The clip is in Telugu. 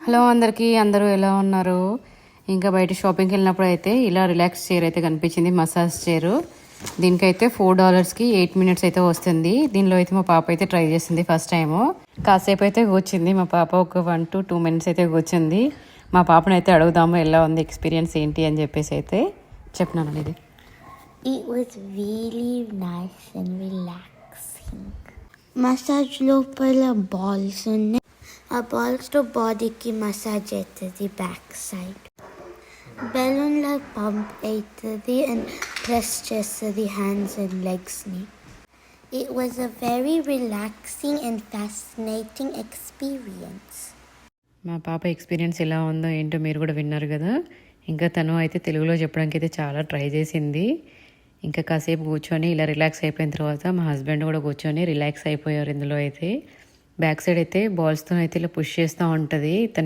హలో అందరికీ, అందరూ ఎలా ఉన్నారు? ఇంకా బయట షాపింగ్కి వెళ్ళినప్పుడు అయితే ఇలా రిలాక్స్ చైర్ అయితే కనిపించింది, మసాజ్ చైర్. దీనికైతే $4కి 8 మినిట్స్ అయితే వస్తుంది. దీనిలో అయితే మా పాప అయితే ట్రై చేసింది ఫస్ట్ టైము. కాసేపు అయితే కూర్చుంది మా పాప, ఒక 1 to 2 మినిట్స్ అయితే కూర్చుంది. మా పాపను అయితే అడుగుదాము ఎలా ఉంది ఎక్స్పీరియన్స్ ఏంటి అని చెప్పేసి అయితే చెప్పినాను. ఇది It was really nice and relaxing. Massage లోపల balls ఉన్నాయి. ఆ బాల్స్తో బాడీకి మసాజ్ అవుతుంది బ్యాక్ సైడ్. బెలూన్లో పంప్ అవుతుంది అండ్ ప్రెస్ చేస్తుంది హ్యాండ్స్ అండ్ లెగ్స్ని. It was a very relaxing and fascinating experience. మా పాప ఎక్స్పీరియన్స్ ఎలా ఉందో ఏంటో మీరు కూడా విన్నారు కదా. ఇంకా తను అయితే తెలుగులో చెప్పడానికి అయితే చాలా ట్రై చేసింది. ఇంకా కాసేపు కూర్చొని ఇలా రిలాక్స్ అయిపోయిన తర్వాత మా హస్బెండ్ కూడా కూర్చొని రిలాక్స్ అయిపోయారు. ఇందులో అయితే బ్యాక్ సైడ్ అయితే బాల్స్తో అయితే ఇలా పుష్ చేస్తూ ఉంటుంది.